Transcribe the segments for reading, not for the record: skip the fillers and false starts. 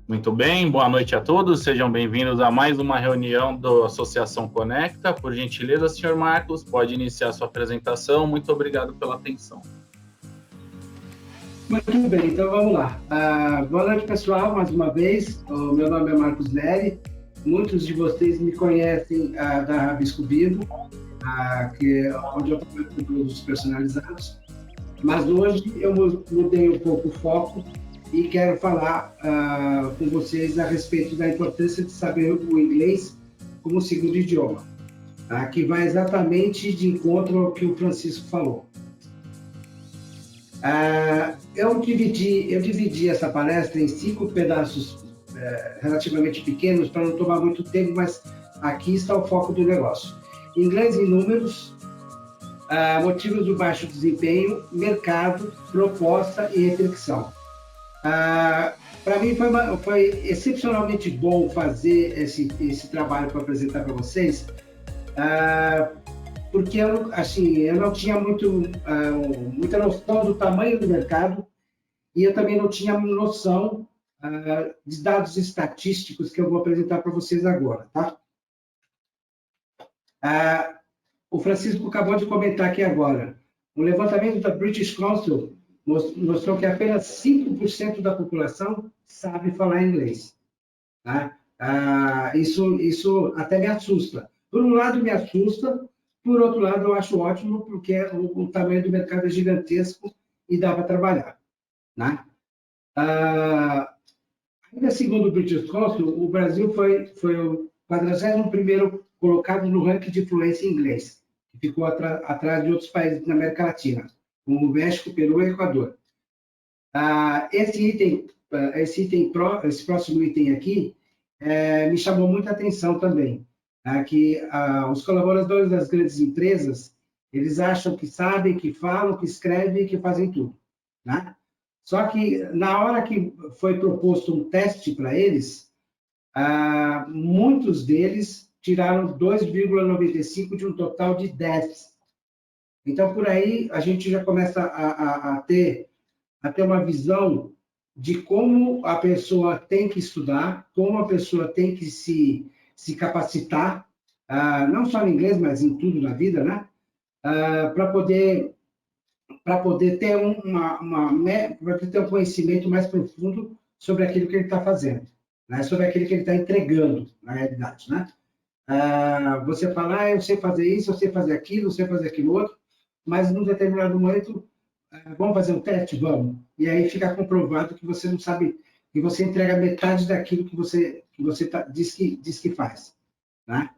Muito bem, boa noite a todos, sejam bem-vindos a mais uma reunião da Associação Conecta. Por gentileza, senhor Marcos, pode iniciar sua apresentação. Muito obrigado pela atenção. Muito bem, então vamos lá. Boa noite, pessoal, mais uma vez. O meu nome é Marcos Neri. Muitos de vocês me conhecem da Rabisco Vivo, onde eu trabalho com produtos personalizados. Mas hoje eu mudei um pouco o foco e quero falar com vocês a respeito da importância de saber o inglês como segundo idioma, que vai exatamente de encontro ao que o Francisco falou. Eu dividi essa palestra em 5 pedaços relativamente pequenos para não tomar muito tempo, mas aqui está o foco do negócio. Inglês em números, motivos do baixo desempenho, mercado, proposta e reflexão. Para mim foi excepcionalmente bom fazer esse trabalho para apresentar para vocês, porque eu não tinha muita noção do tamanho do mercado e eu também não tinha noção de dados estatísticos que eu vou apresentar para vocês agora, tá? O Francisco acabou de comentar aqui agora. O levantamento da British Council mostrou que apenas 5% da população sabe falar inglês. Tá? Isso até me assusta. Por um lado, me assusta, por outro lado, eu acho ótimo, porque o tamanho do mercado é gigantesco e dá para trabalhar. Né? Ainda segundo o British Council, o Brasil foi o 41º colocado no ranking de fluência em inglês, que ficou atrás de outros países da América Latina, como o México, Peru e Equador. Esse próximo item aqui me chamou muita atenção também, que os colaboradores das grandes empresas, eles acham que sabem, que falam, que escrevem, que fazem tudo. Né? Só que na hora que foi proposto um teste para eles, muitos deles tiraram 2,95 de um total de 10. Então, por aí, a gente já começa a ter uma visão de como a pessoa tem que estudar, como a pessoa tem que se capacitar, não só em inglês, mas em tudo na vida, né? Para poder ter ter um conhecimento mais profundo sobre aquilo que ele está fazendo, né? Sobre aquilo que ele está entregando, na realidade, né? Você fala, eu sei fazer isso, eu sei fazer aquilo, eu sei fazer aquilo outro, mas num determinado momento, vamos fazer um teste? Vamos. E aí fica comprovado que você não sabe, que você entrega metade daquilo que você diz que faz. Né?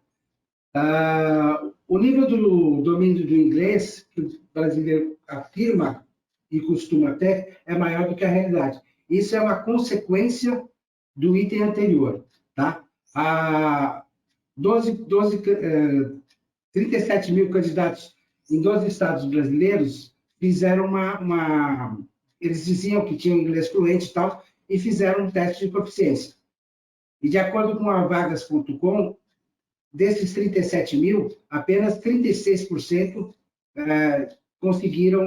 O nível do domínio do inglês, que o brasileiro afirma e costuma ter, é maior do que a realidade. Isso é uma consequência do item anterior. Tá? 37 mil candidatos em 12 estados brasileiros fizeram eles diziam que tinham inglês fluente e tal, e fizeram um teste de proficiência. E de acordo com a vagas.com, desses 37 mil, apenas 36% conseguiram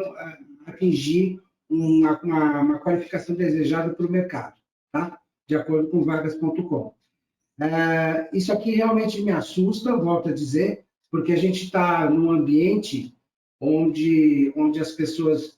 atingir uma qualificação desejada para o mercado, tá? De acordo com vagas.com. Isso aqui realmente me assusta, volto a dizer, porque a gente está num ambiente onde as pessoas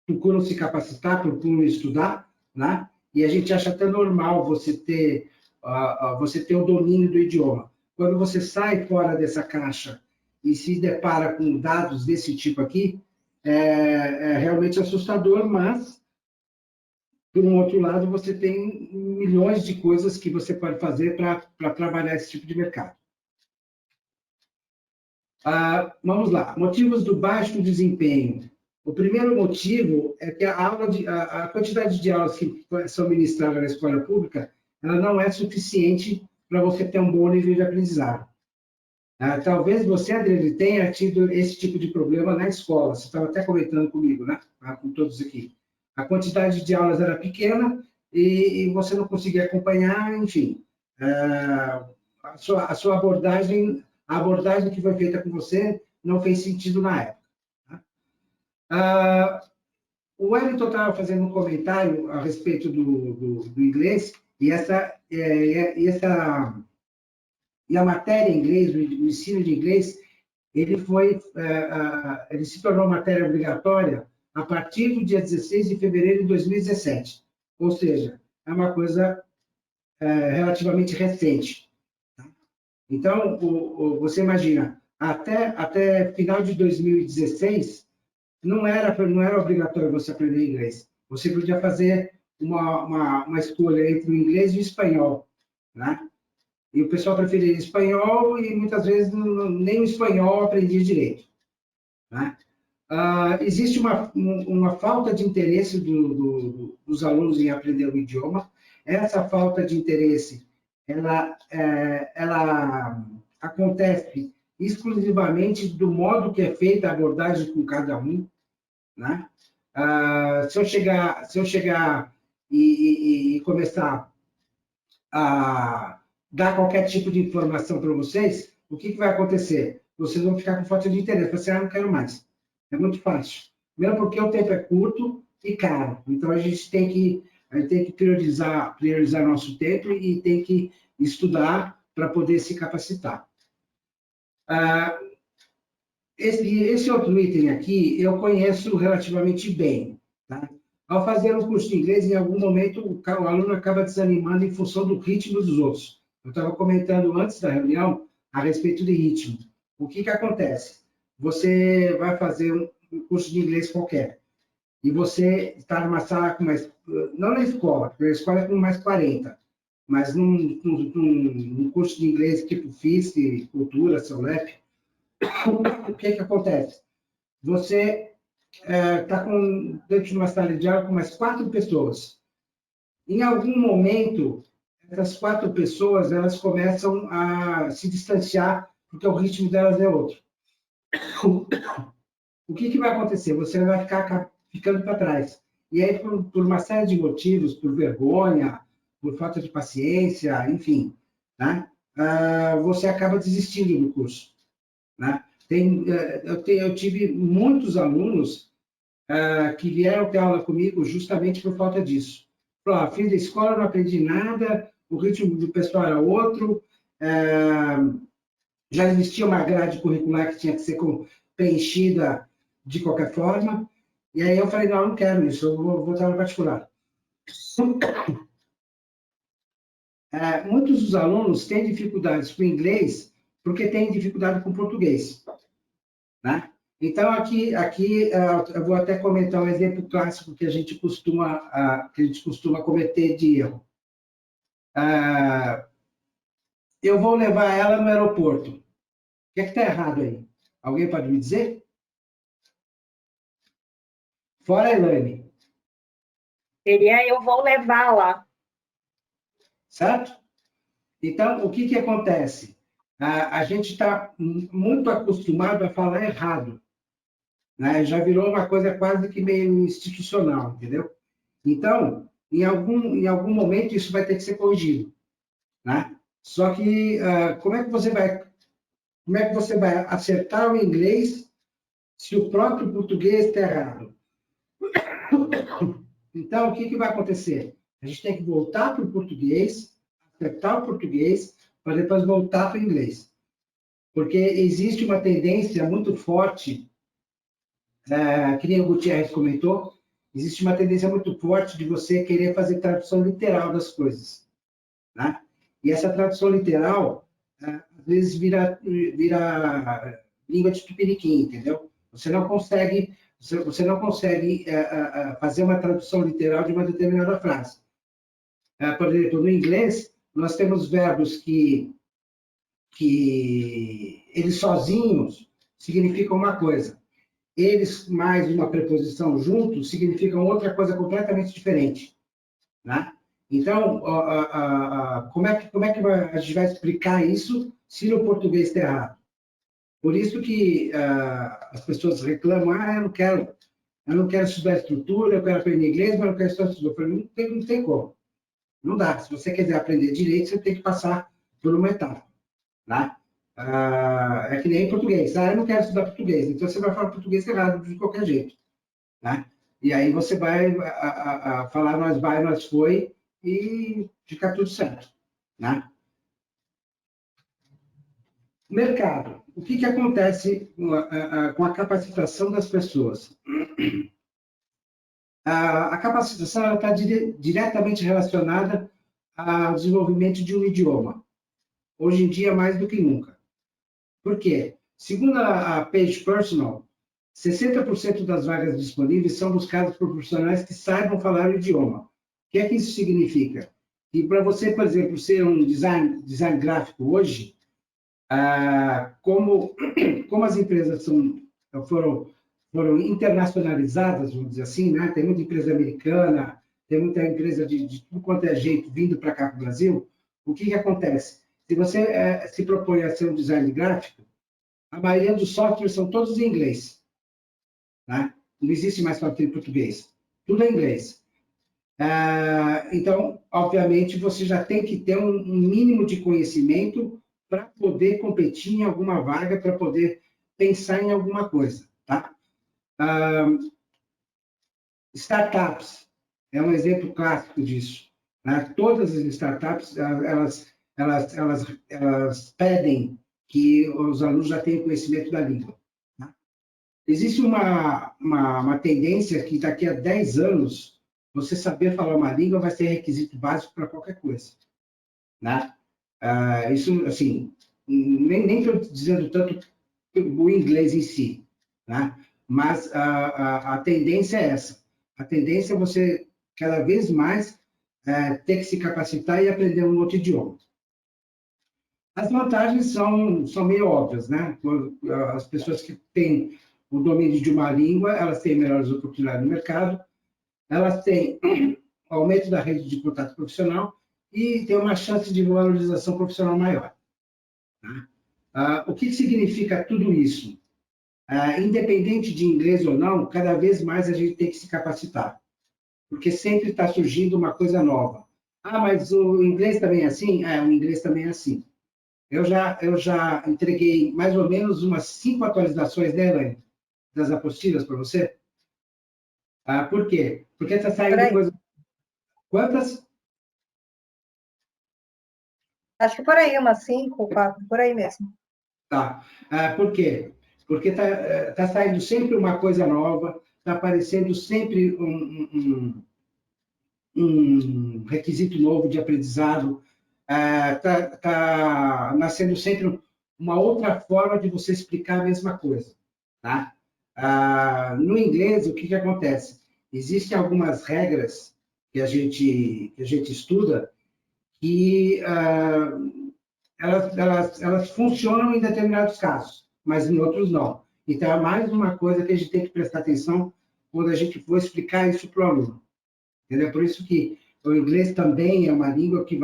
procuram se capacitar, procuram estudar, né? E a gente acha até normal você ter o domínio do idioma. Quando você sai fora dessa caixa e se depara com dados desse tipo aqui, é realmente assustador, mas, por um outro lado, você tem milhões de coisas que você pode fazer para trabalhar esse tipo de mercado. Vamos lá. Motivos do baixo desempenho. O primeiro motivo é que a quantidade de aulas que são ministradas na escola pública, ela não é suficiente para você ter um bom nível de aprendizado. Talvez você, Adriane, tenha tido esse tipo de problema na escola. Você estava até comentando comigo, né? Com todos aqui. A quantidade de aulas era pequena e você não conseguia acompanhar, enfim. A sua abordagem, a abordagem que foi feita com você não fez sentido na época. o Wellington estava fazendo um comentário a respeito do inglês, e a matéria em inglês, o ensino de inglês, ele se tornou matéria obrigatória a partir do dia 16 de fevereiro de 2017. Ou seja, é uma coisa relativamente recente. Então, você imagina, até final de 2016, não era obrigatório você aprender inglês. Você podia fazer uma escolha entre o inglês e o espanhol, né? E o pessoal preferia espanhol e muitas vezes nem o espanhol aprendia direito, né? Existe uma falta de interesse dos alunos em aprender o idioma. Essa falta de interesse, ela acontece exclusivamente do modo que é feita a abordagem com cada um, né? Se eu chegar e começar a dar qualquer tipo de informação para vocês, o que vai acontecer? Vocês vão ficar com falta de interesse. Você, não quero mais. É muito fácil. Primeiro porque o tempo é curto e caro. Então, a gente tem que priorizar nosso tempo e tem que estudar para poder se capacitar. Esse outro item aqui, eu conheço relativamente bem. Tá? Ao fazer um curso de inglês, em algum momento, o aluno acaba desanimando em função do ritmo dos outros. Eu estava comentando antes da reunião a respeito de ritmo. O que acontece? Você vai fazer um curso de inglês qualquer, e você está numa sala com mais... Não na escola, porque a escola é com mais 40, mas num curso de inglês tipo FISC, Cultura, SEULEP, o que acontece? Você está dentro de uma sala de aula com mais 4 pessoas. Em algum momento, essas 4 pessoas elas começam a se distanciar, porque o ritmo delas é outro. O que vai acontecer? Você vai ficar ficando para trás. E aí, por uma série de motivos, por vergonha, por falta de paciência, enfim, né? Você acaba desistindo do curso. Né? Eu tive muitos alunos que vieram ter aula comigo justamente por falta disso. Falaram, fiz a escola, não aprendi nada, o ritmo do pessoal era outro, já existia uma grade curricular que tinha que ser preenchida de qualquer forma, e aí eu falei, não quero isso, eu vou voltar no particular. Muitos dos alunos têm dificuldades com inglês porque têm dificuldade com português, né? Então, aqui eu vou até comentar um exemplo clássico que a gente costuma cometer de erro. Eu vou levar ela no aeroporto. O que está errado aí? Alguém pode me dizer? Fora a Elaine. Seria eu vou levá-la. Certo? Então, o que acontece? A gente está muito acostumado a falar errado. Né? Já virou uma coisa quase que meio institucional, entendeu? Então, em algum momento, isso vai ter que ser corrigido. Né? Só que, como é que você vai acertar o inglês se o próprio português está errado? Então, o que vai acontecer? A gente tem que voltar para o português, acertar o português, para depois voltar para o inglês. Porque existe uma tendência muito forte, que nem o Gutierrez comentou, existe uma tendência muito forte de você querer fazer tradução literal das coisas. Né? E essa tradução literal, às vezes, vira língua de tupiniquim, entendeu? Você não consegue fazer uma tradução literal de uma determinada frase. Por exemplo, no inglês, nós temos verbos que eles sozinhos significam uma coisa. Eles mais uma preposição juntos significam outra coisa completamente diferente. Né? Então, como é que a gente vai explicar isso se no português está errado? Por isso que as pessoas reclamam, eu não quero estudar estrutura, eu quero aprender inglês, mas não quero estudar estrutura. Eu falei, não tem como. Não dá. Se você quiser aprender direito, você tem que passar por uma etapa. Né? É que nem em português. Eu não quero estudar português. Então, você vai falar português errado de qualquer jeito. Né? E aí você vai falar nós vai, nós foi, e fica tudo certo, né? Mercado. O que acontece com a capacitação das pessoas? A capacitação está diretamente relacionada ao desenvolvimento de um idioma. Hoje em dia, mais do que nunca. Por quê? Segundo a Page Personal, 60% das vagas disponíveis são buscadas por profissionais que saibam falar o idioma. O que é que isso significa? Que para você, por exemplo, ser um design gráfico hoje, como as empresas foram internacionalizadas, vamos dizer assim, né? Tem muita empresa americana, tem muita empresa de tudo quanto é jeito vindo para cá para o Brasil. O que acontece? Se você se propõe a ser um design gráfico, a maioria dos softwares são todos em inglês. Né? Não existe mais software em português. Tudo em inglês. Então, obviamente, você já tem que ter um mínimo de conhecimento para poder competir em alguma vaga, para poder pensar em alguma coisa. Tá? Startups é um exemplo clássico disso. Né? Todas as startups, elas pedem que os alunos já tenham conhecimento da língua. Né? Existe uma tendência que daqui a 10 anos, você saber falar uma língua vai ser requisito básico para qualquer coisa. Né? Isso, assim, nem estou dizendo tanto o inglês em si, né? Mas a tendência é essa. A tendência é você, cada vez mais, ter que se capacitar e aprender um outro idioma. As vantagens são meio óbvias, né? As pessoas que têm o domínio de uma língua, elas têm melhores oportunidades no mercado, elas têm aumento da rede de contato profissional e têm uma chance de valorização profissional maior. Tá? O que significa tudo isso? Independente de inglês ou não, cada vez mais a gente tem que se capacitar, porque sempre está surgindo uma coisa nova. Mas o inglês também é assim? O inglês também é assim. Eu já entreguei mais ou menos umas 5 atualizações, né, Elaine, das apostilas para você. Por quê? Porque está saindo coisa... Quantas? Acho que por aí, umas 5, 4, por aí mesmo. Tá. Por quê? Porque está saindo sempre uma coisa nova, está aparecendo sempre um requisito novo de aprendizado, está nascendo sempre uma outra forma de você explicar a mesma coisa. Tá? No inglês, o que acontece? Existem algumas regras que a gente estuda que elas funcionam em determinados casos, mas em outros não. Então, é mais uma coisa que a gente tem que prestar atenção quando a gente for explicar isso para o aluno. Entendeu? Por isso que o inglês também é uma língua que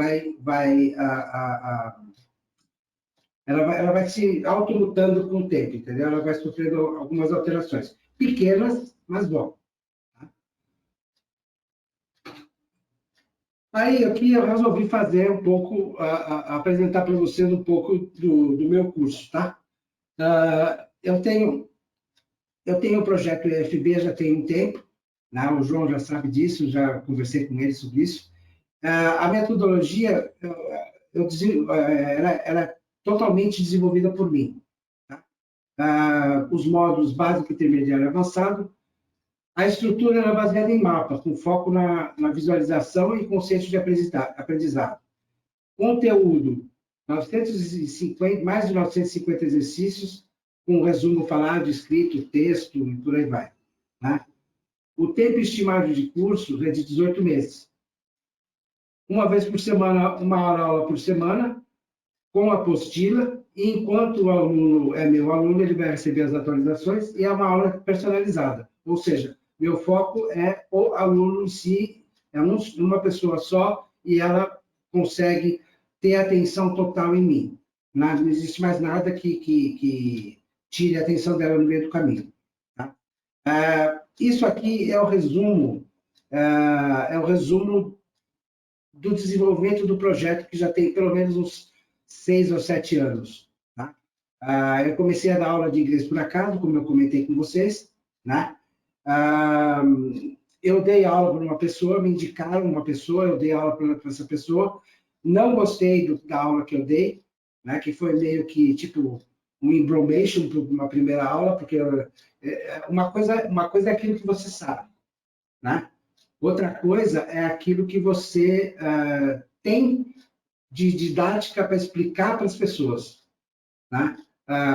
ela vai se automutando com o tempo, entendeu? Ela vai sofrendo algumas alterações. Pequenas, mas bom. Aí, aqui eu resolvi fazer um pouco, apresentar para vocês um pouco do meu curso, tá? Eu tenho um projeto EFB já tem um tempo, né? O João já sabe disso, já conversei com ele sobre isso. A metodologia, ela é totalmente desenvolvida por mim. Tá? Os módulos básico, intermediário e avançado. A estrutura é baseada em mapa, com foco na visualização e conceito de aprendizado. Conteúdo, mais de 950 exercícios, com resumo falado, escrito, texto e por aí vai. Né? O tempo estimado de curso é de 18 meses. Uma vez por semana, uma aula por semana, com apostila, e enquanto o aluno é meu aluno, ele vai receber as atualizações e é uma aula personalizada. Ou seja, meu foco é o aluno em si, é uma pessoa só, e ela consegue ter atenção total em mim. Não existe mais nada que tire a atenção dela no meio do caminho. Tá? Isso aqui é o resumo do desenvolvimento do projeto, que já tem pelo menos uns 6 ou 7 anos. Tá? Eu comecei a dar aula de inglês por acaso, como eu comentei com vocês, né? Eu dei aula para uma pessoa, me indicaram uma pessoa, eu dei aula para essa pessoa, não gostei da aula que eu dei, né, que foi meio que, tipo, um embromation para uma primeira aula, porque uma coisa é aquilo que você sabe, né? Outra coisa é aquilo que você tem de didática para explicar para as pessoas, né?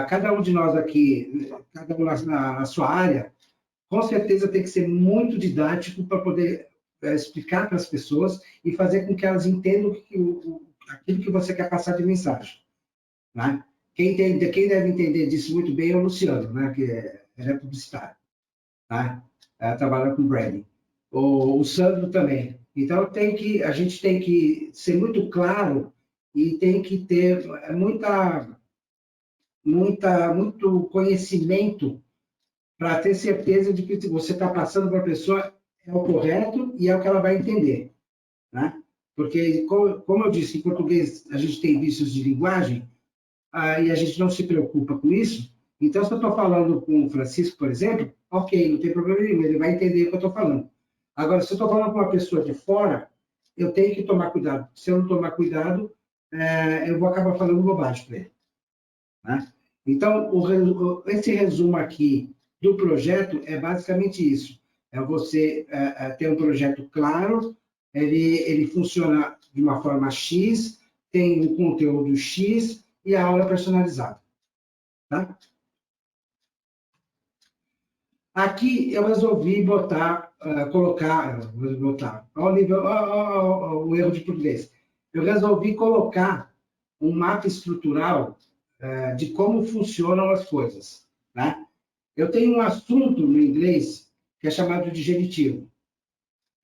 Cada um de nós aqui, cada um na sua área, com certeza tem que ser muito didático para poder explicar para as pessoas e fazer com que elas entendam aquilo que você quer passar de mensagem, né? Quem deve entender disso muito bem é o Luciano, né? Que ele é publicitário, né? Trabalha com branding. O Sandro também. Então, a gente tem que ser muito claro e tem que ter muito conhecimento para ter certeza de que você está passando para a pessoa é o correto e é o que ela vai entender, né? Porque, como eu disse, em português a gente tem vícios de linguagem, e a gente não se preocupa com isso. Então, se eu estou falando com o Francisco, por exemplo, ok, não tem problema nenhum, ele vai entender o que eu estou falando. Agora, se eu estou falando com uma pessoa de fora, eu tenho que tomar cuidado. Se eu não tomar cuidado, eu vou acabar falando bobagem para ele, né? Então, esse resumo aqui do projeto é basicamente isso. É você ter um projeto claro, ele funciona de uma forma X, tem um conteúdo X e a aula personalizada, tá? Aqui eu resolvi o erro de português. Eu resolvi colocar um mapa estrutural de como funcionam as coisas, né? Eu tenho um assunto no inglês que é chamado de genitivo.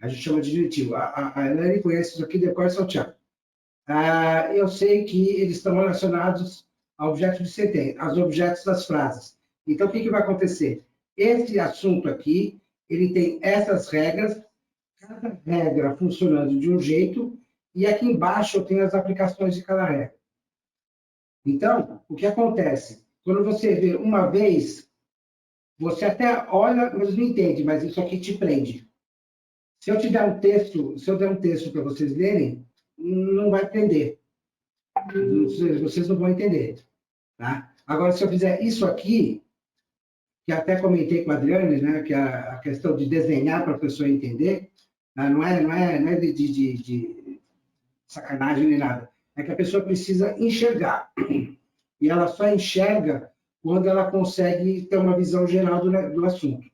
A gente chama de genitivo. A Elaine conhece isso aqui de cor e salteado. Eu sei que eles estão relacionados a objetos de sentença, aos objetos das frases. Então, o que vai acontecer? Esse assunto aqui, ele tem essas regras, cada regra funcionando de um jeito, e aqui embaixo eu tenho as aplicações de cada regra. Então, o que acontece? Quando você vê uma vez, você até olha, mas não entende, mas isso aqui te prende. Se eu der um texto para vocês lerem, não vai prender. Vocês não vão entender, tá? Agora, se eu fizer isso aqui, que até comentei com a Adriane, né, que a questão de desenhar para a pessoa entender, não é de sacanagem nem nada, é que a pessoa precisa enxergar. E ela só enxerga quando ela consegue ter uma visão geral do assunto.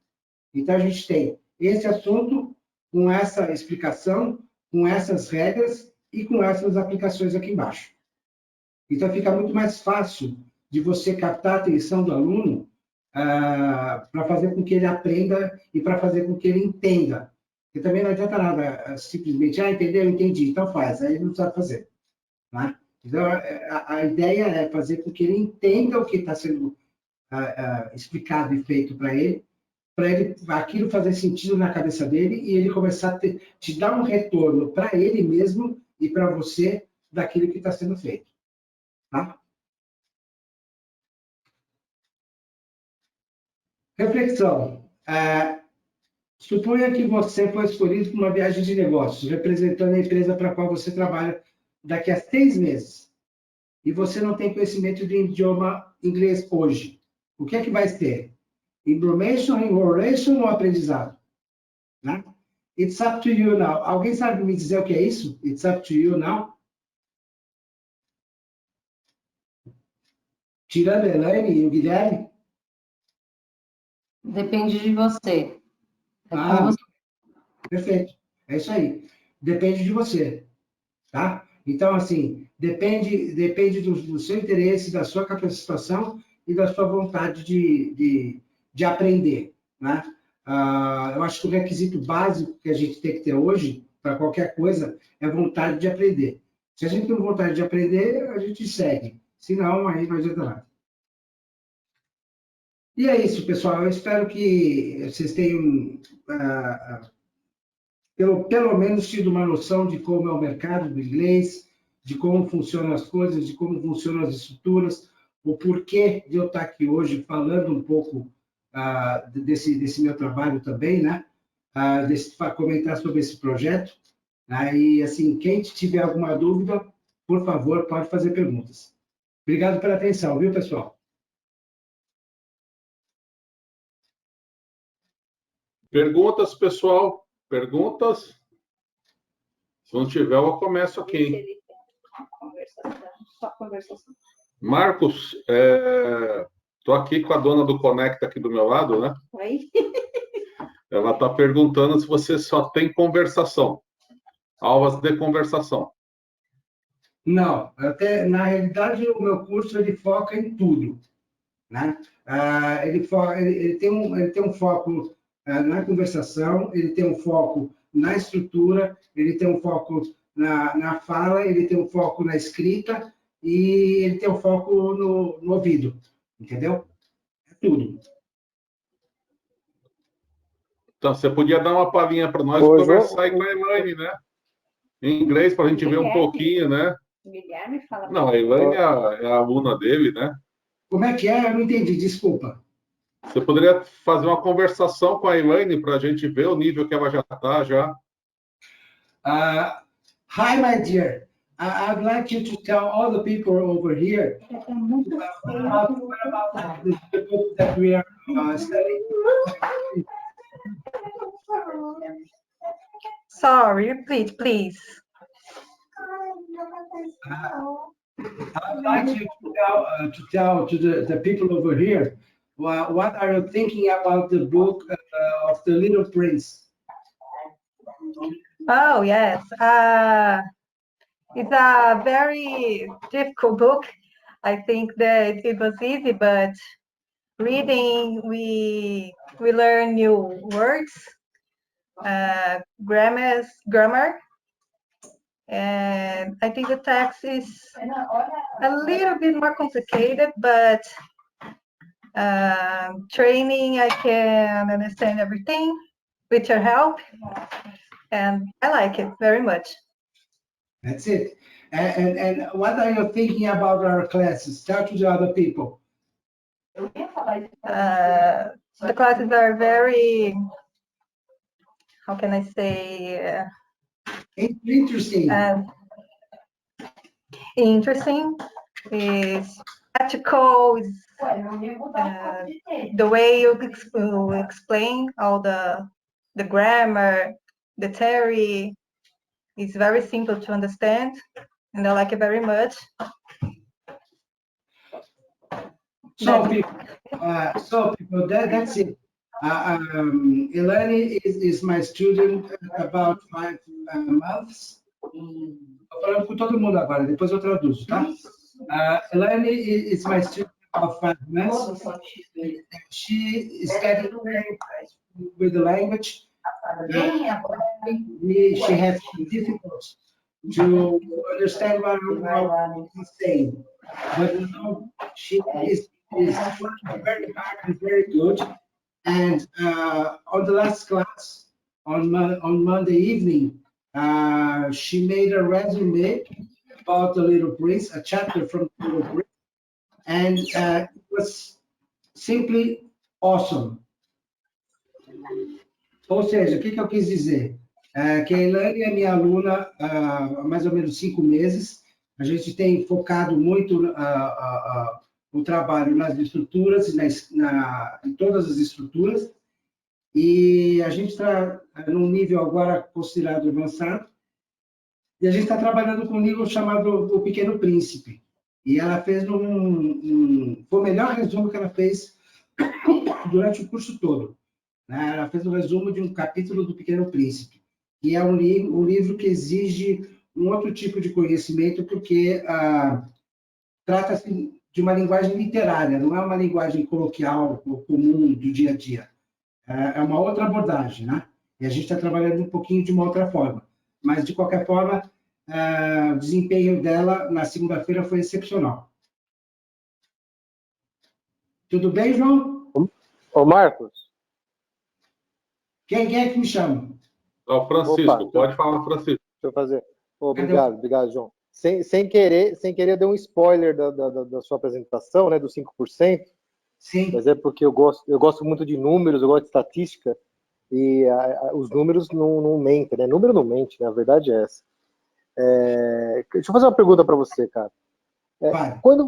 Então, a gente tem esse assunto com essa explicação, com essas regras e com essas aplicações aqui embaixo. Então, fica muito mais fácil de você captar a atenção do aluno para fazer com que ele aprenda e para fazer com que ele entenda. Porque também não adianta nada simplesmente, entendeu, entendi, então faz, aí ele não sabe fazer, né? Então, a ideia é fazer com que ele entenda o que está sendo explicado e feito para ele aquilo fazer sentido na cabeça dele e ele começar a te dar um retorno para ele mesmo e para você daquilo que está sendo feito. Tá? Reflexão. Suponha que você foi escolhido para uma viagem de negócios, representando a empresa para a qual você trabalha daqui a 6 meses. E você não tem conhecimento de idioma inglês hoje. O que é que vai ter? Information, enrollation ou aprendizado? Né? It's up to you now. Alguém sabe me dizer o que é isso? It's up to you now? Tirando a Elaine e o Guilherme? Depende de você. Você. Perfeito. É isso aí. Depende de você. Tá? Então, assim, depende do seu interesse, da sua capacitação e da sua vontade de aprender, né? Eu acho que o requisito básico que a gente tem que ter hoje, para qualquer coisa, é vontade de aprender. Se a gente tem vontade de aprender, a gente segue. Se não, aí não adianta nada. E é isso, pessoal. Eu espero que vocês tenham, pelo menos, tido uma noção de como é o mercado do inglês, de como funcionam as coisas, de como funcionam as estruturas, o porquê de eu estar aqui hoje falando um pouco desse meu trabalho também, né? Para comentar sobre esse projeto. Aí, assim, quem tiver alguma dúvida, por favor, pode fazer perguntas. Obrigado pela atenção, viu, pessoal? Perguntas, pessoal? Perguntas? Se não tiver, eu começo aqui. Só conversação. Marcos, estou aqui com a dona do Conecta aqui do meu lado, né? Oi? Ela está perguntando se você só tem conversação, aulas de conversação. Não, até na realidade o meu curso ele foca em tudo, né? Ele tem um foco na conversação, ele tem um foco na estrutura, ele tem um foco na fala, ele tem um foco na escrita e ele tem um foco no ouvido, entendeu? É tudo. Então, você podia dar uma palhinha para nós e conversar aí com a Elaine, né? Em inglês, para a gente ver um pouquinho, né? Guilherme fala. Não, a Elaine é a aluna dele, né? Como é que é? Eu não entendi, desculpa. Você poderia fazer uma conversação com a Elaine para a gente ver o nível que ela já está, já. Hi, my dear. I'd like you to tell all the people over here about the book that we are studying. Sorry, repeat, please. I'd like you to tell to the people over here what are you thinking about the book of The Little Prince? Oh, yes. It's a very difficult book. I think that it was easy, but reading, we learn new words, grammar, and I think the text is a little bit more complicated, but training, I can understand everything with your help, and I like it very much. That's it. And what are you thinking about our classes? Tell to the other people. The classes are very, how can I say? Interesting. Interesting. Is practical. Is the way you explain all the grammar, the theory. It's very simple to understand, and I like it very much. So people, that's it. Elaine is my student about 5 months. Estou falando com todo mundo agora, depois eu traduzo, tá? Elaine is my student about 5 months. She is getting very impressed with the language. She has difficulty to understand what I'm saying, but now she is working very hard and very good. And on the last class, on Monday evening, she made a resume about The Little Prince, a chapter from The Little Prince, and it was simply awesome. Ou seja, o que eu quis dizer? Que a Elaine é minha aluna há mais ou menos 5 meses. A gente tem focado muito o trabalho nas estruturas, em todas as estruturas, e a gente está num nível agora considerado avançado, e a gente está trabalhando com um nível chamado O Pequeno Príncipe. E ela fez foi o melhor resumo que ela fez durante o curso todo. Ela fez um resumo de um capítulo do Pequeno Príncipe, que é um livro que exige um outro tipo de conhecimento, porque trata-se de uma linguagem literária, não é uma linguagem coloquial ou comum do dia a dia. É uma outra abordagem, né? E a gente está trabalhando um pouquinho de uma outra forma. Mas, de qualquer forma, o desempenho dela na segunda-feira foi excepcional. Tudo bem, João? Ô, Marcos. Quem é que me chama? Ó, Francisco, Opa, pode falar, Francisco. Deixa eu fazer. Obrigado, João. Sem querer, eu dei um spoiler da sua apresentação, né, do 5%. Sim. Mas é porque eu gosto muito de números, eu gosto de estatística, e os números não mentem, né? Número não mente, né? A verdade é essa. Deixa eu fazer uma pergunta para você, cara. Quando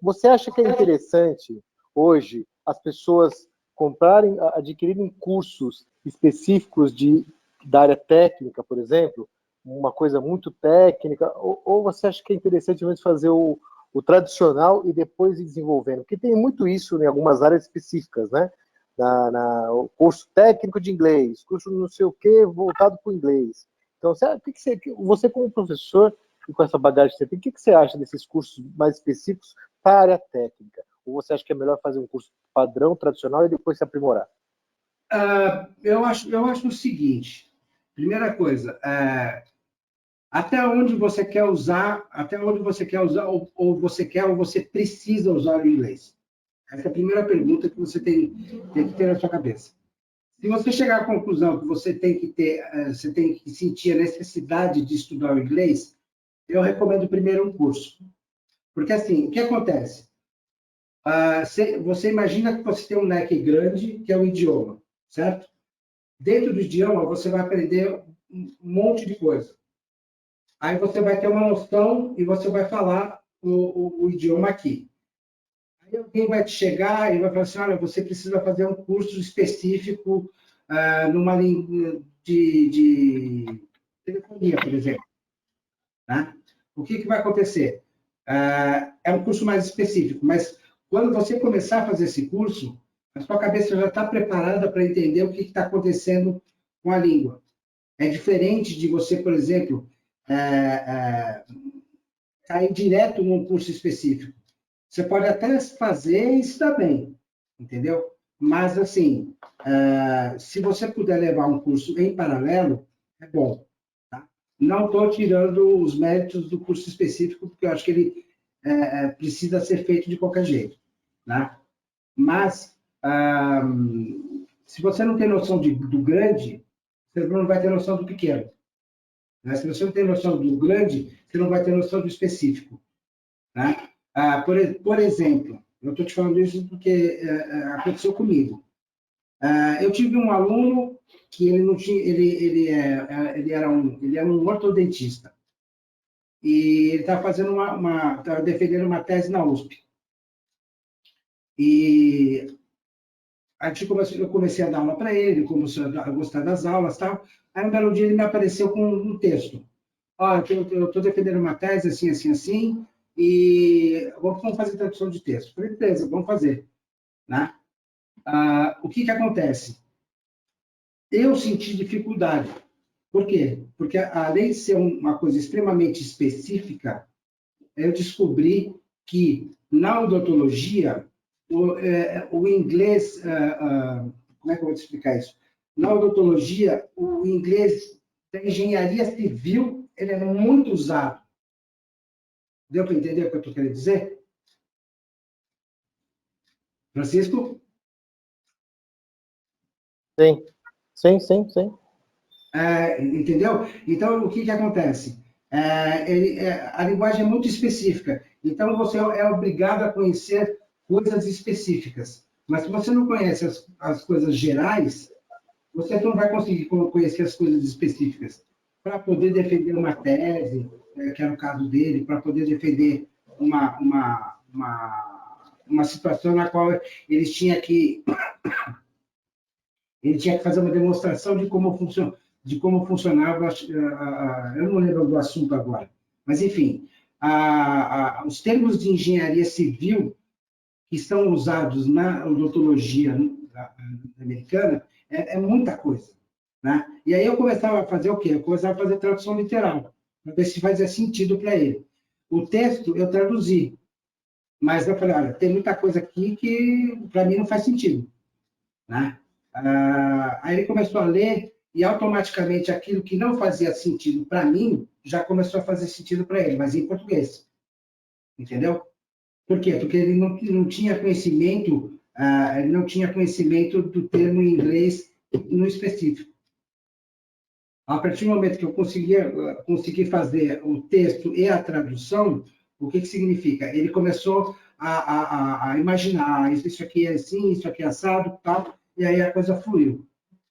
você acha que é interessante, hoje, as pessoas adquirirem cursos específicos da área técnica, por exemplo, uma coisa muito técnica, ou você acha que é interessante mesmo fazer o tradicional e depois ir desenvolvendo? Porque tem muito isso em algumas áreas específicas, né? O curso técnico de inglês, curso não sei o que voltado para o inglês. Então, você como professor e com essa bagagem que você tem, o que você acha desses cursos mais específicos para a área técnica? Ou você acha que é melhor fazer um curso padrão, tradicional e depois se aprimorar? Eu acho o seguinte, primeira coisa, até onde você quer usar, ou você precisa usar o inglês? Essa é a primeira pergunta que você tem que ter na sua cabeça. Se você chegar à conclusão que você tem que sentir a necessidade de estudar o inglês, eu recomendo primeiro um curso. Porque assim, o que acontece? Você imagina que você tem um leque grande, que é o idioma, certo? Dentro do idioma, você vai aprender um monte de coisa. Aí você vai ter uma noção e você vai falar o idioma aqui. Aí alguém vai te chegar e vai falar assim, olha, você precisa fazer um curso específico numa língua de telefonia, por exemplo. Né? O que vai acontecer? É um curso mais específico, mas quando você começar a fazer esse curso, a sua cabeça já está preparada para entender o que está acontecendo com a língua. É diferente de você, por exemplo, cair direto num curso específico. Você pode até fazer e se dar bem, entendeu? Mas, assim, se você puder levar um curso em paralelo, é bom. Tá? Não estou tirando os méritos do curso específico, porque eu acho que ele precisa ser feito de qualquer jeito. Né? Mas, se você não tem noção do grande, você não vai ter noção do pequeno. Né? Se você não tem noção do grande, você não vai ter noção do específico. Né? Por exemplo, eu estou te falando isso porque aconteceu comigo. Eu tive um aluno que ele não tinha, ele era um ortodontista e ele estava fazendo estava defendendo uma tese na USP. E eu comecei a dar aula para ele, comecei a gostar das aulas, tal. Aí um belo dia ele me apareceu com um texto. Eu estou defendendo uma tese assim, assim, assim, e vamos fazer tradução de texto. Falei, beleza, vamos fazer. Né? O que acontece? Eu senti dificuldade. Por quê? Porque, além de ser uma coisa extremamente específica, eu descobri que, na odontologia, o inglês... como é que eu vou te explicar isso? Na odontologia, o inglês da engenharia civil, ele é muito usado. Deu para entender o que eu estou querendo dizer? Francisco? Sim. Entendeu? Então, o que acontece? A linguagem é muito específica. Então, você é obrigado a conhecer coisas específicas. Mas se você não conhece as coisas gerais, você não vai conseguir conhecer as coisas específicas. Para poder defender uma tese, que era o caso dele, para poder defender uma situação na qual ele tinha que fazer uma demonstração de como funcionava, eu não lembro do assunto agora, mas, enfim, os termos de engenharia civil que são usados na odontologia americana é muita coisa. Né? E aí eu começava a fazer o quê? Eu começava a fazer tradução literal, para ver se fazia sentido para ele. O texto eu traduzi, mas eu falei, olha, tem muita coisa aqui que para mim não faz sentido. Né? Aí ele começou a ler e automaticamente aquilo que não fazia sentido para mim já começou a fazer sentido para ele, mas em português. Entendeu? Por quê? Porque ele não tinha conhecimento, do termo em inglês no específico. A partir do momento que eu consegui fazer o texto e a tradução, o que significa? Ele começou a imaginar, isso aqui é assim, isso aqui é assado, tal, e aí a coisa fluiu,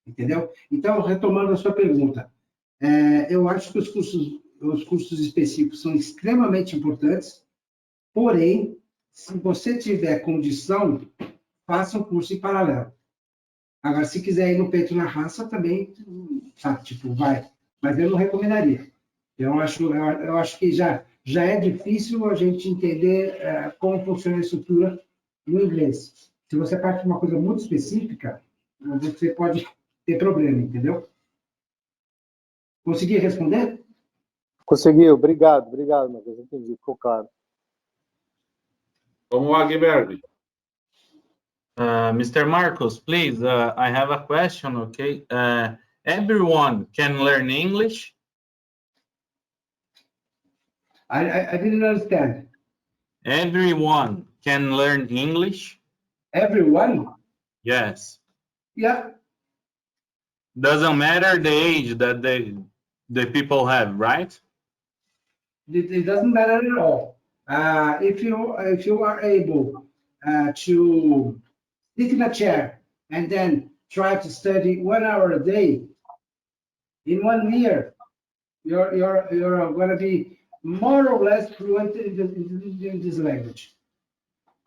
entendeu? Então, retomando a sua pergunta, eu acho que os cursos específicos são extremamente importantes, porém, se você tiver condição, faça um curso em paralelo. Agora, se quiser ir no peito na raça, também, sabe, tipo, vai. Mas eu não recomendaria. Eu acho que já é difícil a gente entender como funciona a estrutura no inglês. Se você parte de uma coisa muito específica, você pode ter problema, entendeu? Consegui responder? Conseguiu, obrigado, Matheus, entendi, ficou claro. Vamos lá, Guilherme. Mr. Marcos, please, I have a question, okay? Everyone can learn English? I didn't understand. Everyone can learn English? Everyone? Yes. Yeah. Doesn't matter the age that the people have, right? It doesn't matter at all. If you are able to sit in a chair and then try to study 1 hour a day, in 1 year, you're going to be more or less fluent in this language.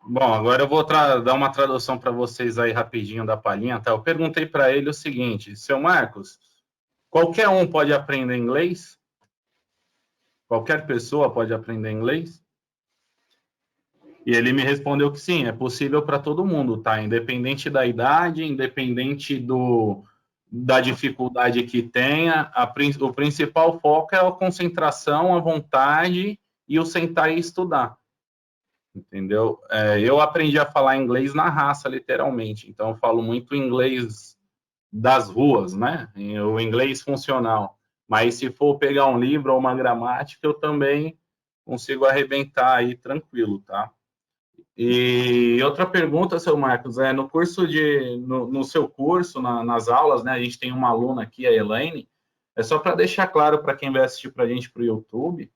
Bom, agora eu vou dar uma tradução para vocês aí rapidinho da palhinha, tá? Eu perguntei para ele o seguinte: seu Marcos, qualquer um pode aprender inglês? Qualquer pessoa pode aprender inglês? E ele me respondeu que sim, é possível para todo mundo, tá? Independente da idade, independente da dificuldade que tenha, o principal foco é a concentração, a vontade e o sentar e estudar. Entendeu? Eu aprendi a falar inglês na raça, literalmente. Então, eu falo muito inglês das ruas, né? O inglês funcional. Mas se for pegar um livro ou uma gramática, eu também consigo arrebentar aí tranquilo, tá? E outra pergunta, seu Marcos, no curso no seu curso, nas aulas, né? A gente tem uma aluna aqui, a Elaine. É só para deixar claro para quem vai assistir para a gente para o YouTube.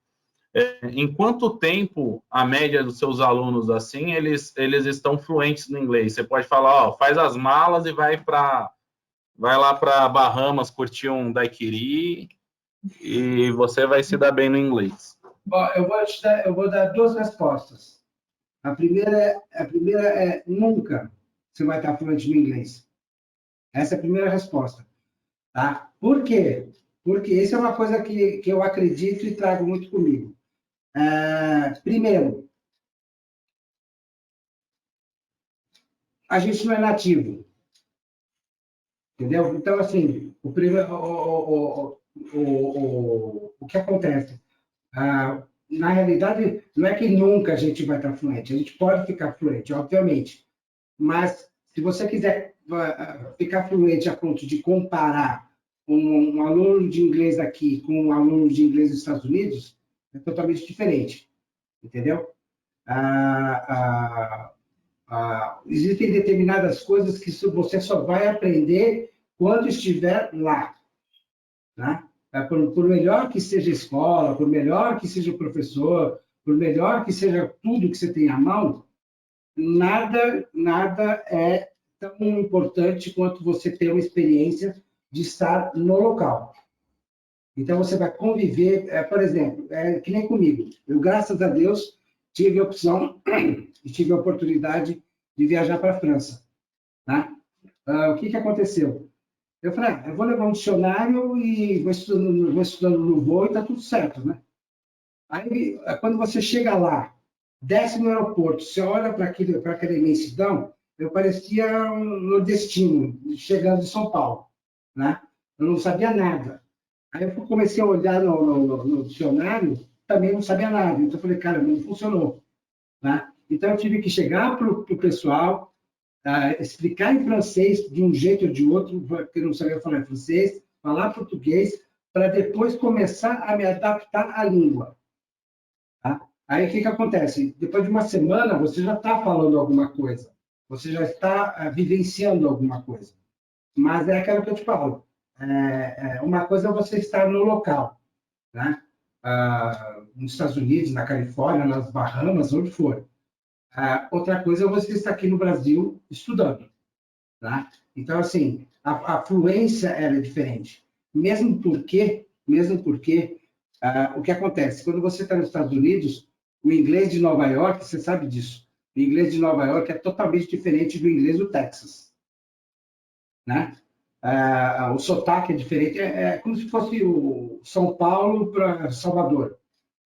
Em quanto tempo a média dos seus alunos assim eles estão fluentes no inglês? Você pode falar, faz as malas e vai lá para Bahamas curtir um daiquiri e você vai se dar bem no inglês. Bom, eu vou dar 2 respostas. A primeira é nunca você vai estar fluente no inglês. Essa é a primeira resposta, tá? Por quê? Porque isso é uma coisa que eu acredito e trago muito comigo. Primeiro, a gente não é nativo, entendeu? Então, assim, o que acontece? Na realidade, não é que nunca a gente vai estar fluente, a gente pode ficar fluente, obviamente, mas se você quiser ficar fluente a ponto de comparar um aluno de inglês aqui com um aluno de inglês dos Estados Unidos, é totalmente diferente, entendeu? Existem determinadas coisas que você só vai aprender quando estiver lá, né? Por melhor que seja a escola, por melhor que seja o professor, por melhor que seja tudo que você tem à mão, nada é tão importante quanto você ter uma experiência de estar no local. Então, você vai conviver, por exemplo, que nem comigo. Eu, graças a Deus, tive a opção e tive a oportunidade de viajar para a França. Né? O que aconteceu? Eu falei, eu vou levar um dicionário e vou estudando no voo e está tudo certo, né? Aí, quando você chega lá, desce no aeroporto, você olha para aquela imensidão, eu parecia um nordestino, chegando de São Paulo, né? Eu não sabia nada. Aí eu comecei a olhar no dicionário, também não sabia nada. Então eu falei, cara, não funcionou. Né? Então eu tive que chegar para o pessoal, explicar em francês de um jeito ou de outro, porque eu não sabia falar francês, falar português, para depois começar a me adaptar à língua. Tá? Aí o que acontece? Depois de uma semana, você já está falando alguma coisa, você já está vivenciando alguma coisa. Mas é aquilo que eu te falo. Uma coisa é você estar no local, né? Nos Estados Unidos, na Califórnia, nas Bahamas, onde for. Outra coisa é você estar aqui no Brasil estudando, tá? Então, assim, a fluência ela é diferente. Mesmo porque, o que acontece? Quando você está nos Estados Unidos, o inglês de Nova York, você sabe disso, o inglês de Nova York é totalmente diferente do inglês do Texas, né? O sotaque é diferente, é como se fosse o São Paulo para Salvador,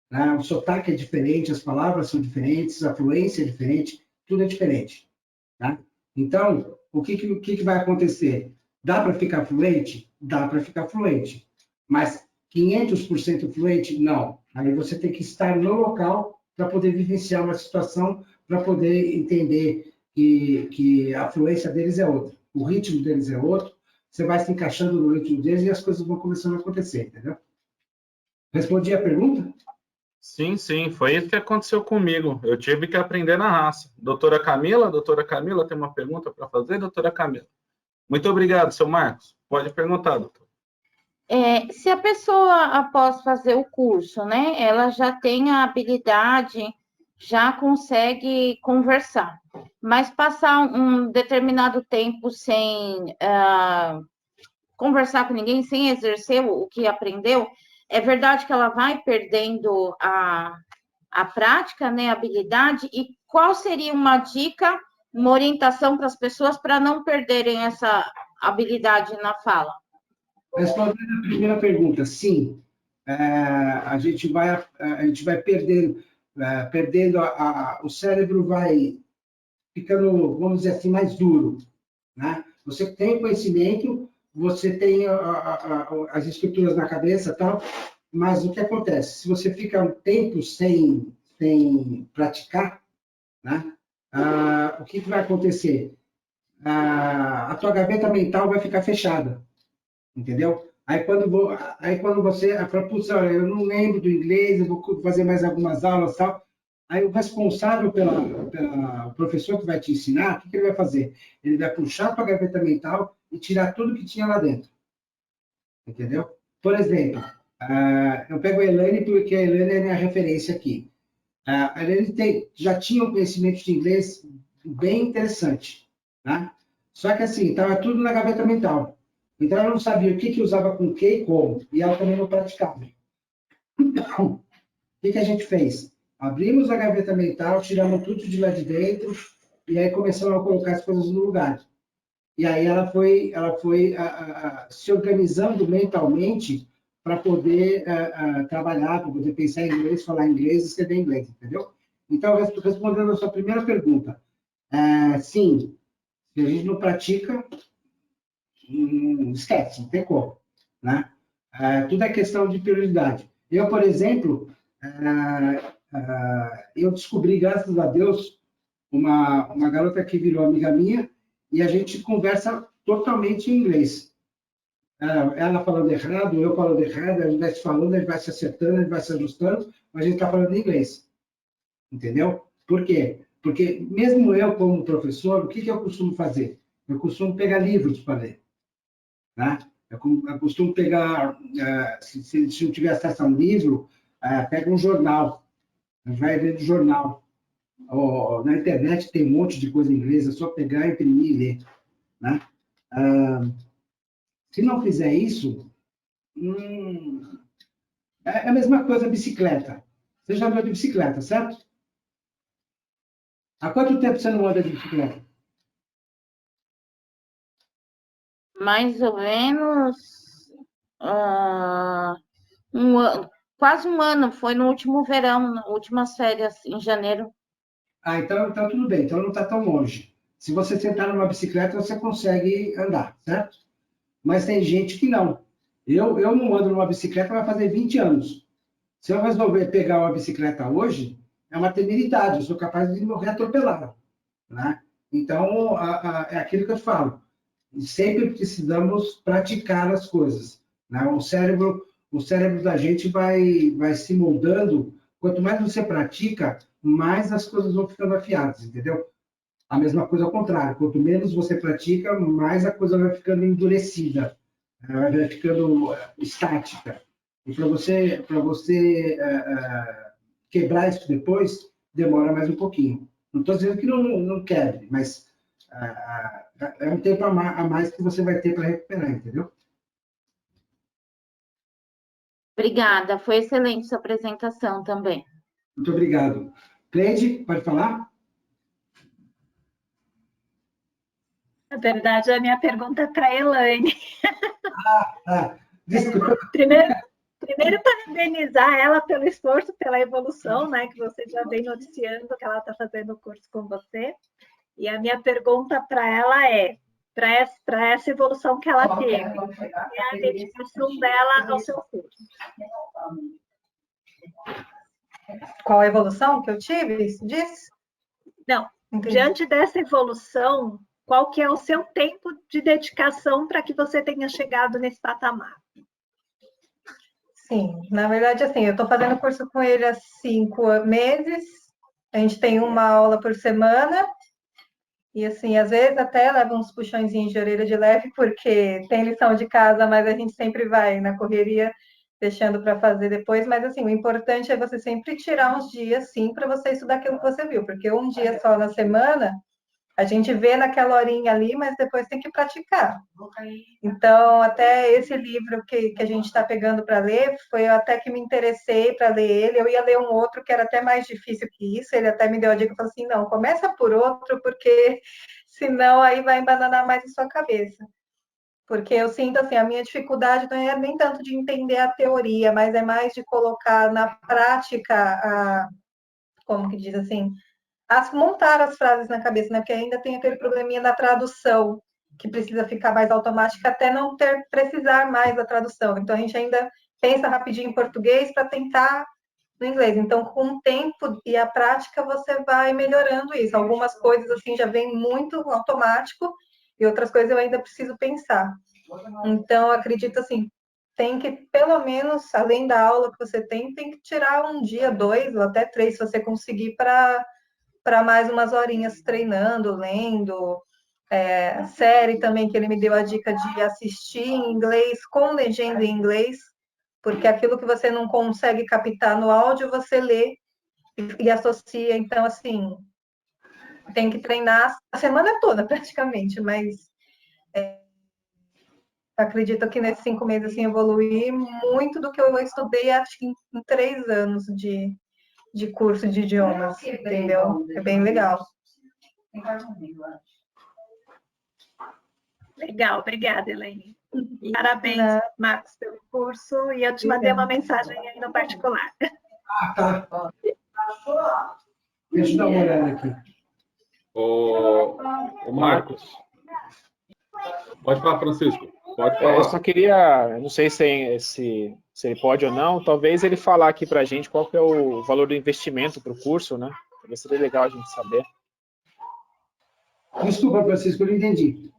né? O sotaque é diferente, as palavras são diferentes, a fluência é diferente, tudo é diferente, tá? Então, o que vai acontecer? Dá para ficar fluente? Dá para ficar fluente, mas 500% fluente? Não. Aí você tem que estar no local para poder vivenciar uma situação, para poder entender que a fluência deles é outra, o ritmo deles é outro, você vai se encaixando no ritmo deles e as coisas vão começando a acontecer, entendeu? Respondi a pergunta? Sim, sim, foi isso que aconteceu comigo. Eu tive que aprender na raça. Doutora Camila, tem uma pergunta para fazer, doutora Camila? Muito obrigado, seu Marcos. Pode perguntar, doutor. Se a pessoa, após fazer o curso, né, ela já tem a habilidade, já consegue conversar, mas passar um determinado tempo sem conversar com ninguém, sem exercer o que aprendeu, é verdade que ela vai perdendo a prática, né, a habilidade, e qual seria uma dica, uma orientação para as pessoas para não perderem essa habilidade na fala? Respondendo a primeira pergunta, sim, a gente vai perdendo, o cérebro vai ficando, vamos dizer assim, mais duro, né? Você tem conhecimento, você tem as estruturas na cabeça, tal, mas o que acontece? Se você fica um tempo sem praticar, né? O que vai acontecer? A tua gaveta mental vai ficar fechada, entendeu? Aí quando você fala, putz, olha, eu não lembro do inglês, eu vou fazer mais algumas aulas, tal. Aí o responsável o professor que vai te ensinar, o que ele vai fazer? Ele vai puxar a tua gaveta mental e tirar tudo que tinha lá dentro, entendeu? Por exemplo, eu pego a Elaine porque a Elaine é minha referência aqui. A Elaine já tinha um conhecimento de inglês bem interessante, tá? Só que assim, estava tudo na gaveta mental. Então, ela não sabia o que usava com o que e como, e ela também não praticava. Então, o que a gente fez? Abrimos a gaveta mental, tiramos tudo de lá de dentro, e aí começamos a colocar as coisas no lugar. E aí ela foi se organizando mentalmente para poder trabalhar, para poder pensar em inglês, falar inglês, escrever inglês, entendeu? Então, respondendo a sua primeira pergunta, sim, se a gente não pratica, esquece, não tem como, né? Tudo é questão de prioridade. Eu, por exemplo, eu descobri, graças a Deus, uma garota que virou amiga minha e a gente conversa totalmente em inglês. Ela falando errado, eu falando errado, a gente vai se falando, a gente vai se acertando, a gente vai se ajustando, mas a gente está falando em inglês. Entendeu? Por quê? Porque mesmo eu, como professor, o que eu costumo fazer? Eu costumo pegar livros para ler. Né? Eu costumo pegar, se eu tiver acesso a um livro, pega um jornal. A gente vai ler do jornal. Na internet tem um monte de coisa em inglês, é só pegar, imprimir e ler. Né? Se não fizer isso, é a mesma coisa a bicicleta. Você já andou de bicicleta, certo? Há quanto tempo você não anda de bicicleta? Mais ou menos um ano, quase um ano, foi no último verão, nas últimas férias, em janeiro. Então tudo bem, então não está tão longe. Se você sentar numa bicicleta, você consegue andar, certo? Mas tem gente que não. Eu não ando numa bicicleta, vai fazer 20 anos. Se eu resolver pegar uma bicicleta hoje, é uma temeridade, eu sou capaz de morrer atropelado. Né? Então, é aquilo que eu falo. Sempre precisamos praticar as coisas. Né? O cérebro da gente vai se moldando. Quanto mais você pratica, mais as coisas vão ficando afiadas, entendeu? A mesma coisa ao contrário. Quanto menos você pratica, mais a coisa vai ficando endurecida, vai ficando estática. E para você quebrar isso depois, demora mais um pouquinho. Não estou dizendo que não quer, mas é um tempo a mais que você vai ter para recuperar, entendeu? Obrigada, foi excelente sua apresentação também. Muito obrigado. Cleide, pode falar? Na verdade, a minha pergunta é para a Elaine. Desculpa. Primeiro, parabenizar ela pelo esforço, pela evolução, né, que você já vem noticiando que ela está fazendo o curso com você. E a minha pergunta para ela é, para essa evolução que ela teve, é a dedicação dela ao seu curso. Qual a evolução que eu tive? Isso diz? Não, Entendi. diante dessa evolução, qual que é o seu tempo de dedicação para que você tenha chegado nesse patamar? Sim, na verdade, assim, eu estou fazendo curso com ele há 5 meses, a gente tem uma aula por semana, e assim, às vezes até leva uns puxõezinhos de orelha de leve, porque tem lição de casa, mas a gente sempre vai na correria, deixando para fazer depois, mas assim, o importante é você sempre tirar uns dias, sim, para você estudar aquilo que você viu, porque um dia só na semana, a gente vê naquela horinha ali, mas depois tem que praticar. Então, até esse livro que a gente está pegando para ler, foi eu até que me interessei para ler ele. Eu ia ler um outro que era até mais difícil que isso. Ele até me deu a dica e falou assim: não, começa por outro, porque senão aí vai embananar mais a sua cabeça. Porque eu sinto assim, a minha dificuldade não é nem tanto de entender a teoria, mas é mais de colocar na prática, como que diz assim, montar as frases na cabeça, né? Porque ainda tem aquele probleminha da tradução, que precisa ficar mais automática até não precisar mais da tradução. Então, a gente ainda pensa rapidinho em português para tentar no inglês. Então, com o tempo e a prática, você vai melhorando isso. Algumas coisas, assim, já vem muito automático e outras coisas eu ainda preciso pensar. Então, acredito, assim, tem que, pelo menos, além da aula que você tem que tirar um dia, 2 ou até 3, se você conseguir, para mais umas horinhas treinando, lendo, série também, que ele me deu a dica de assistir em inglês, com legenda em inglês, porque aquilo que você não consegue captar no áudio, você lê e associa. Então, assim, tem que treinar a semana toda, praticamente, mas acredito que nesses 5 meses, assim, evoluí muito do que eu estudei, acho que em 3 anos de curso de idiomas, entendeu? É bem legal. Legal, obrigada, Elaine. Parabéns, Marcos, pelo curso, e eu te mandei uma mensagem aí no particular. Tá. Deixa eu dar uma olhada aqui. Ô Marcos. Pode falar, Francisco. Pode falar. Eu só queria, não sei se ele pode ou não, talvez ele falar aqui para a gente qual que é o valor do investimento para o curso, né? Talvez seria legal a gente saber. Desculpa, Francisco, eu não entendi.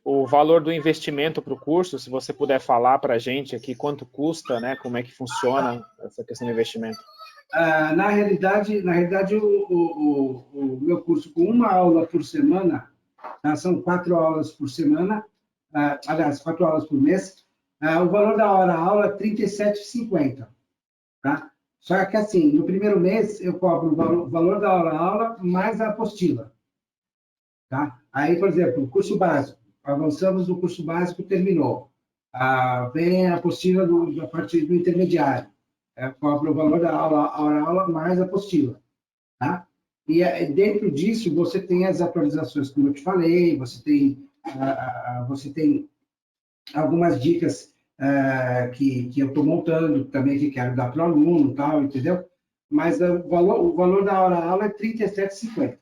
O valor do investimento para o curso, se você puder falar para a gente aqui quanto custa, né? Como é que funciona essa questão do investimento? Na realidade, o meu curso, com uma aula por semana, são 4 aulas por semana, aliás, 4 aulas por mês, o valor da hora-aula é R$ 37,50, tá? Só que, assim, no primeiro mês, eu cobro o valor da hora-aula mais a apostila, tá? Aí, por exemplo, o curso básico, avançamos no curso básico, terminou. Vem a apostila a partir do intermediário, cobra o valor da hora-aula mais a apostila, tá? E dentro disso, você tem as atualizações, como eu te falei, você tem algumas dicas que eu estou montando também, que quero dar para o aluno, tal, entendeu? Mas o valor da hora-aula é R$ 37,50.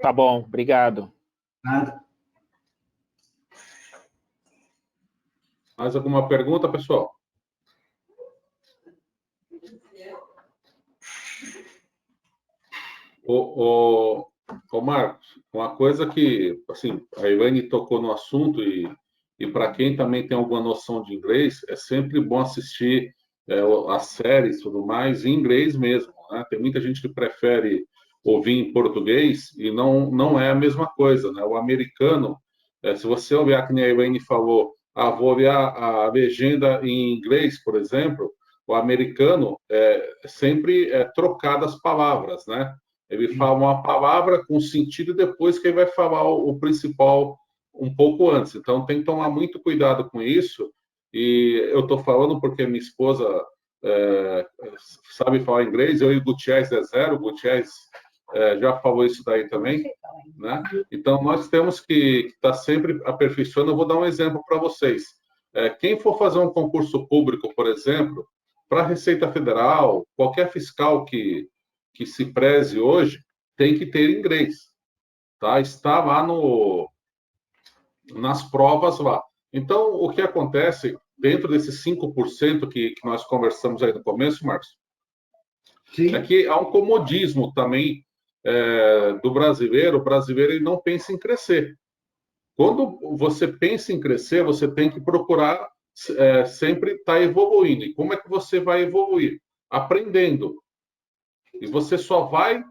Tá bom, obrigado. Nada. Mais alguma pergunta, pessoal? Ô Marcos, uma coisa que, assim, a Elaine tocou no assunto e para quem também tem alguma noção de inglês, é sempre bom assistir as séries e tudo mais em inglês mesmo, né? Tem muita gente que prefere ouvir em português e não é a mesma coisa, né? O americano, se você olhar, que nem a Elaine falou, vou olhar a legenda em inglês, por exemplo, o americano sempre trocado as palavras, né? Ele fala uma palavra com sentido depois que ele vai falar o principal um pouco antes. Então, tem que tomar muito cuidado com isso. E eu estou falando porque minha esposa sabe falar inglês, eu e o Gutierrez é zero, o Gutierrez já falou isso daí também, né? Então, nós temos que estar sempre aperfeiçoando. Eu vou dar um exemplo para vocês. Quem for fazer um concurso público, por exemplo, para a Receita Federal, qualquer fiscal que se preze hoje, tem que ter inglês, tá? Está lá nas provas lá. Então, o que acontece dentro desses 5% que nós conversamos aí no começo, Marcos, Sim. é que há um comodismo também do brasileiro. O brasileiro ele não pensa em crescer. Quando você pensa em crescer, você tem que procurar sempre estar evoluindo. E como é que você vai evoluir? Aprendendo. E você só vai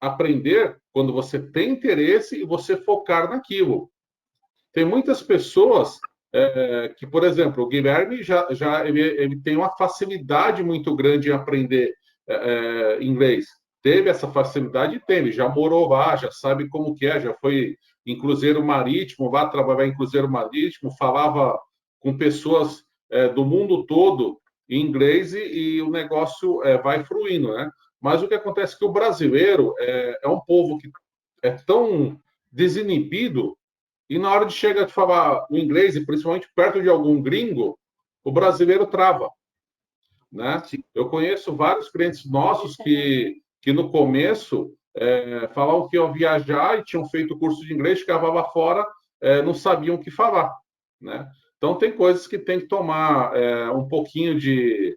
aprender quando você tem interesse e você focar naquilo. Tem muitas pessoas que, por exemplo, o Guilherme ele tem uma facilidade muito grande em aprender inglês. Teve essa facilidade? Teve. Já morou lá, já sabe como que é, já foi em Cruzeiro Marítimo, lá trabalhar em Cruzeiro Marítimo, falava com pessoas do mundo todo em inglês e o negócio vai fluindo, né? Mas o que acontece é que o brasileiro é um povo que é tão desinibido e na hora de chegar de falar o inglês, e principalmente perto de algum gringo, o brasileiro trava, né? Eu conheço vários clientes nossos que no começo falavam que iam viajar e tinham feito curso de inglês, chegavam lá fora, não sabiam o que falar, né? Então, tem coisas que tem que tomar um pouquinho de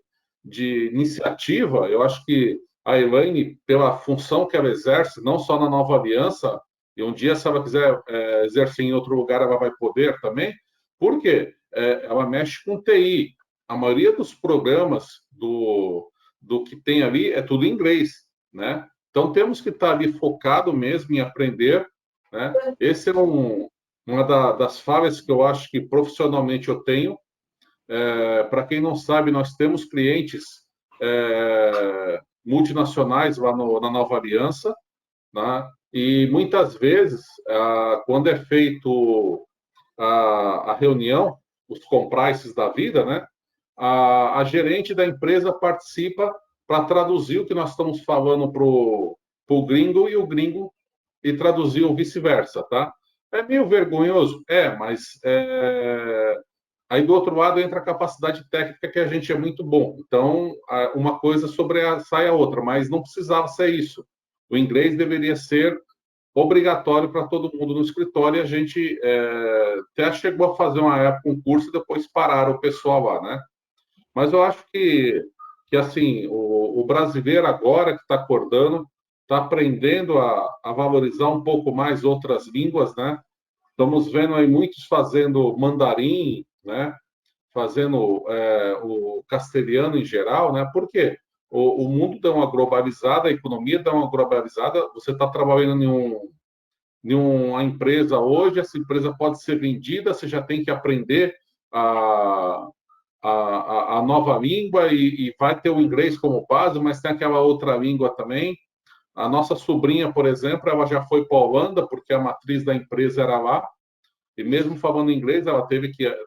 iniciativa. Eu acho que a Elaine, pela função que ela exerce, não só na Nova Aliança, e um dia, se ela quiser exercer em outro lugar, ela vai poder também, porque ela mexe com TI. A maioria dos programas do que tem ali é tudo em inglês, né? Então, temos que estar ali focado mesmo em aprender, né? Esse é uma das falhas que eu acho que profissionalmente eu tenho. Para quem não sabe, nós temos clientes multinacionais lá na Nova Aliança, né? E muitas vezes, quando é feito a reunião, os comprices da vida, né? A gerente da empresa participa para traduzir o que nós estamos falando para o gringo e o gringo e traduzir o vice-versa, tá? É meio vergonhoso? Mas aí do outro lado entra a capacidade técnica, que a gente é muito bom. Então, uma coisa sai a outra, mas não precisava ser isso. O inglês deveria ser obrigatório para todo mundo no escritório, e a gente até chegou a fazer uma época um curso e depois pararam o pessoal lá, né? Mas eu acho que assim, o brasileiro agora que está acordando, está aprendendo a valorizar um pouco mais outras línguas, né? Estamos vendo aí muitos fazendo mandarim, né? Fazendo o castelhano em geral, né? Por quê? O mundo deu uma globalizada, a economia deu uma globalizada. Você está trabalhando em uma empresa hoje, essa empresa pode ser vendida, você já tem que aprender a nova língua e vai ter o inglês como base, mas tem aquela outra língua também. A nossa sobrinha, por exemplo, ela já foi para a Holanda, porque a matriz da empresa era lá, e mesmo falando inglês, ela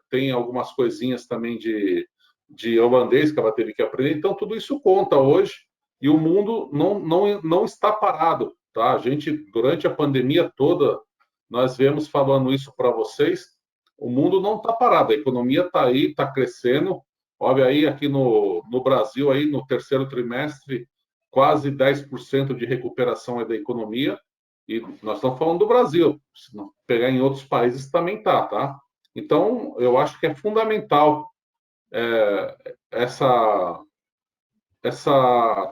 tem algumas coisinhas também de holandês que ela teve que aprender. Então, tudo isso conta hoje, e o mundo não está parado, tá? A gente, durante a pandemia toda, nós viemos falando isso para vocês, o mundo não está parado, a economia está aí, está crescendo. Olha aí, aqui no Brasil, aí, no terceiro trimestre, quase 10% de recuperação da economia, e nós estamos falando do Brasil. Se não pegar em outros países também tá? Então, eu acho que é fundamental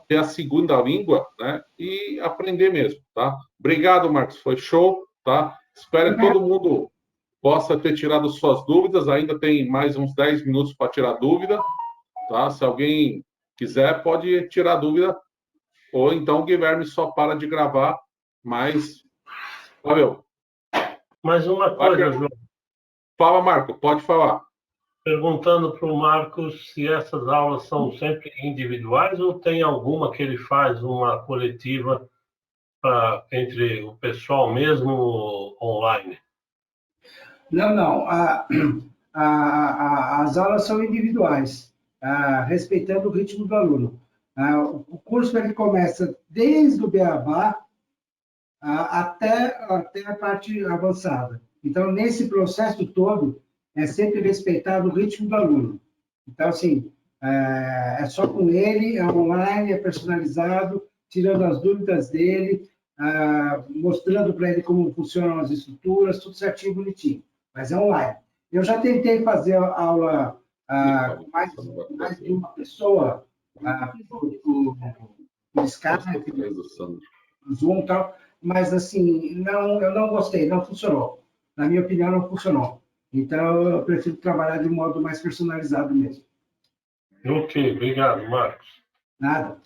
ter a segunda língua, né? E aprender mesmo, tá? Obrigado, Marcos, foi show, tá? Espero que todo mundo possa ter tirado suas dúvidas. Ainda tem mais uns 10 minutos para tirar dúvida, tá? Se alguém quiser, pode tirar dúvida, ou então o Guilherme só para de gravar, mas... Valeu. Mais uma coisa, João. Fala, Marco, pode falar. perguntando para o Marcos se essas aulas são sempre individuais ou tem alguma que ele faz uma coletiva entre o pessoal mesmo online? Não. As aulas são individuais, respeitando o ritmo do aluno. O curso ele começa desde o beabá até a parte avançada. Então, nesse processo todo, é sempre respeitado o ritmo do aluno. Então, assim, é só com ele, é online, é personalizado, tirando as dúvidas dele, mostrando para ele como funcionam as estruturas, tudo certinho, bonitinho. Mas é online. Eu já tentei fazer aula com mais de uma pessoa, por Skype, Zoom e tal, mas, assim, eu não gostei, não funcionou. Na minha opinião, não funcionou. Então, eu prefiro trabalhar de um modo mais personalizado mesmo. Ok, obrigado, Marcos. Nada.